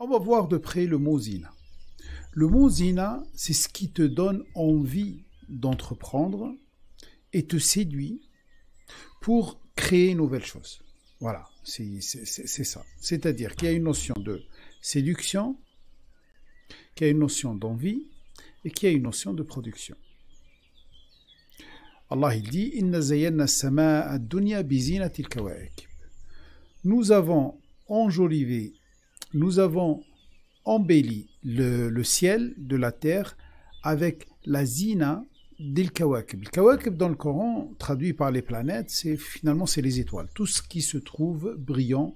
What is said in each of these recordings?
On va voir de près le mot zina. Le mot zina, c'est ce qui te donne envie d'entreprendre et te séduit pour créer une nouvelle chose. Voilà, c'est ça. C'est-à-dire qu'il y a une notion de séduction, qu'il y a une notion d'envie et qu'il y a une notion de production. Allah il dit Inna zayyana as-samaa ad-dunya bi zinatil kawaakib. Nous avons enjolivé, nous avons embelli le ciel de la terre avec la zina del kawakib. Le kawakib dans le Coran, traduit par les planètes, finalement c'est les étoiles. Tout ce qui se trouve brillant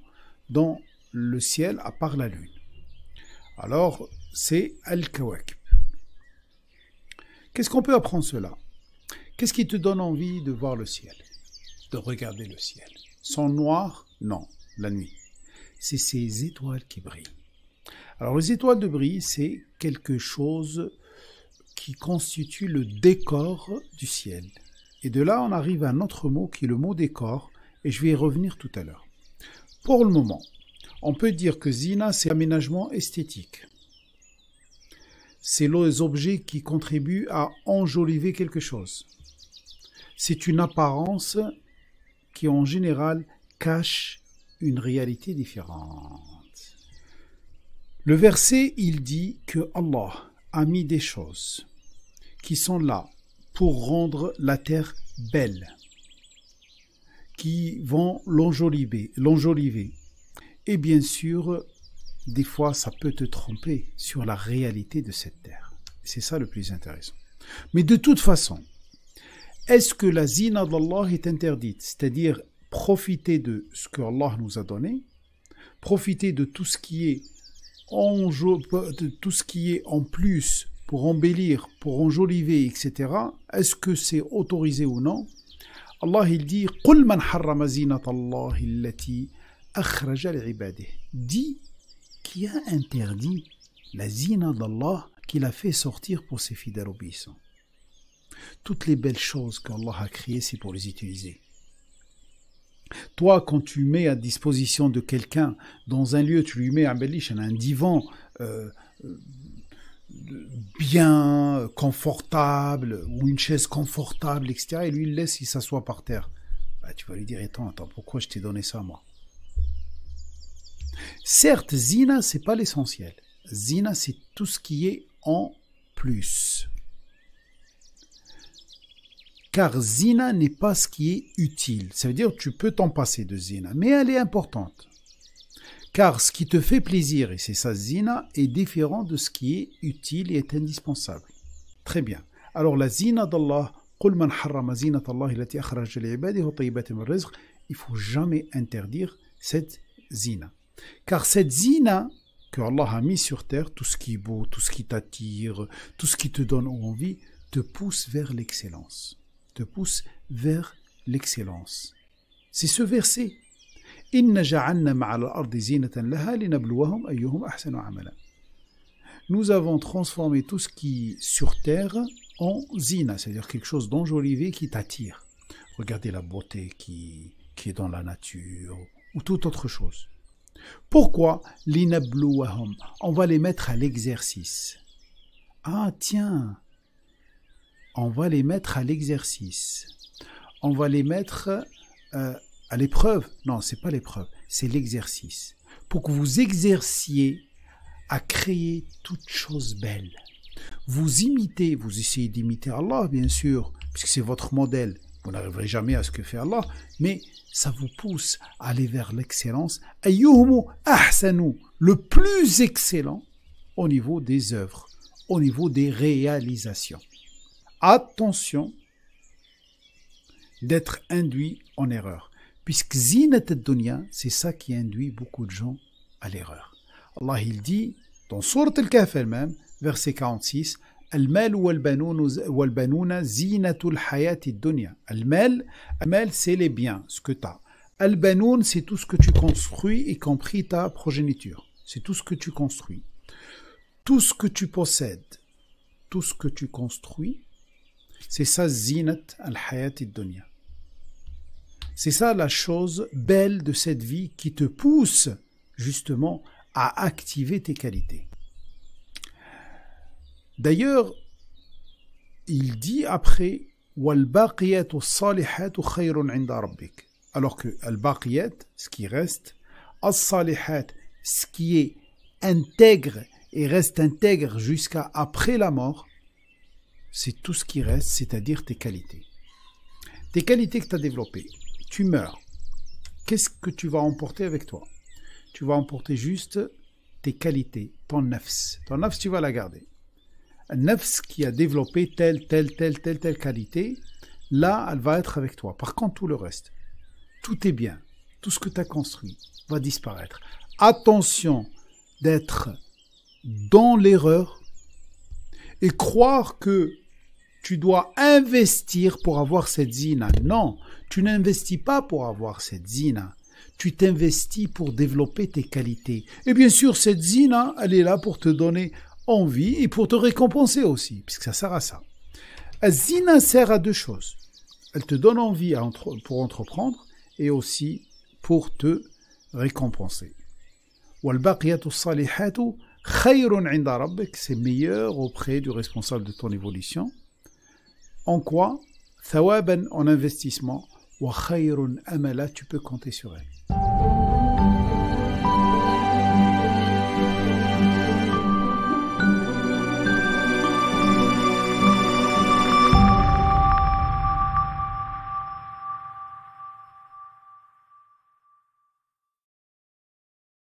dans le ciel à part la lune. Alors c'est al-kawakib. Qu'est-ce qu'on peut apprendre cela? Qu'est-ce qui te donne envie de voir le ciel, de regarder le ciel? Sont noirs? Non, la nuit. C'est ces étoiles qui brillent. Alors les étoiles de brille, c'est quelque chose qui constitue le décor du ciel. Et de là, on arrive à un autre mot qui est le mot décor, et je vais y revenir tout à l'heure. Pour le moment, on peut dire que zina, c'est l'aménagement esthétique. C'est les objets qui contribuent à enjoliver quelque chose. C'est une apparence qui, en général, cache une réalité différente. Le verset, il dit que Allah a mis des choses qui sont là pour rendre la terre belle, qui vont l'enjoliver. Et bien sûr, des fois, ça peut te tromper sur la réalité de cette terre. C'est ça le plus intéressant. Mais de toute façon, est-ce que la zina d'Allah est interdite? C'est-à-dire profiter de ce que Allah nous a donné, profiter de tout ce qui est en plus pour embellir, pour enjoliver, etc. Est-ce que c'est autorisé ou non? Allah il dit قُلْ مَنْ حَرَّمَ زِينَةَ اللَّهِ الَّتِي أَخْرَجَ لِعِبَادِهِ. Dit qui a interdit la zina d'Allah qu'il a fait sortir pour ses fidèles obéissants. Toutes les belles choses qu'Allah a créées, c'est pour les utiliser. Toi, quand tu mets à disposition de quelqu'un dans un lieu, tu lui mets un divan bien confortable ou une chaise confortable, etc. Et lui, il laisse, il s'assoit par terre. Bah, tu vas lui dire, attends, pourquoi je t'ai donné ça, moi? Certes, zina, c'est pas l'essentiel. Zina, c'est tout ce qui est en plus. Car zina n'est pas ce qui est utile. Ça veut dire que tu peux t'en passer de zina, mais elle est importante. Car ce qui te fait plaisir, et c'est ça zina, est différent de ce qui est utile et est indispensable. Très bien. Alors la zina d'Allah, قُلْ مَنْ حَرَّمَ زِينَةَ اللَّهِ الَّتِي أَخْرَجَ لِعِبَادِهِ وَطَيِّبَاتٍ مِنَ الرِّزْقِ. Il ne faut jamais interdire cette zina. Car cette zina que Allah a mis sur terre, tout ce qui est beau, tout ce qui t'attire, tout ce qui te donne envie, te pousse vers l'excellence. Te pousse vers l'excellence. C'est ce verset. Inna ja'alna ma'al ardi zinatan laha linabluwahum ayyuhum ahsanu amala. Nous avons transformé tout ce qui est sur terre en zina, c'est-à-dire quelque chose d'enjolivé qui t'attire. Regardez la beauté qui est dans la nature ou toute autre chose. Pourquoi linabluwahum? On va les mettre à l'exercice. Ah tiens, on va les mettre à l'exercice. On va les mettre à l'épreuve. Non, c'est pas l'épreuve, c'est l'exercice. Pour que vous exerciez à créer toute chose belle. Vous imitez, vous essayez d'imiter Allah, bien sûr, puisque c'est votre modèle. Vous n'arriverez jamais à ce que fait Allah, mais ça vous pousse à aller vers l'excellence. Ayyuhumu ahsanu, le plus excellent au niveau des œuvres, au niveau des réalisations. Attention d'être induit en erreur, puisque zinat ad-dunya, c'est ça qui induit beaucoup de gens à l'erreur. Allah il dit dans Sourate Al-Kahf elle-même, verset 46, Al-mal wal-banuna zinatul hayati ad-dunya. Al-mal, c'est les biens, ce que tu as. Al-banoun, c'est tout ce que tu construis, y compris ta progéniture. C'est tout ce que tu construis. Tout ce que tu possèdes, tout ce que tu construis, c'est ça zinat al-hayati ad-dunya. C'est ça la chose belle de cette vie qui te pousse justement à activer tes qualités. D'ailleurs, il dit après وَالْبَاقِيَاتُ الصَّالِحَاتُ خَيْرٌ عِنْدَ رَبِّكَ. Alors que al-baqiyat, ce qui reste, as-salihat, ce qui est intègre et reste intègre jusqu'à après la mort, c'est tout ce qui reste, c'est-à-dire tes qualités. Tes qualités que tu as développées, tu meurs. Qu'est-ce que tu vas emporter avec toi? Tu vas emporter juste tes qualités, ton nafs. Ton nafs, tu vas la garder. Un nafs qui a développé telle qualité, là, elle va être avec toi. Par contre, tout le reste, tout est bien, tout ce que tu as construit va disparaître. Attention d'être dans l'erreur et croire que tu dois investir pour avoir cette zina. Non, tu n'investis pas pour avoir cette zina. Tu t'investis pour développer tes qualités. Et bien sûr, cette zina, elle est là pour te donner envie et pour te récompenser aussi, puisque ça sert à ça. La zina sert à deux choses. Elle te donne envie pour entreprendre et aussi pour te récompenser. وَالْبَاقِيَاتُ الصَّالِحَاتُ خَيْرٌ عِنْدَ رَبِّكَ, c'est meilleur auprès du responsable de ton évolution. En quoi? Thawaban, en investissement. Wa khayrun amala, tu peux compter sur elle.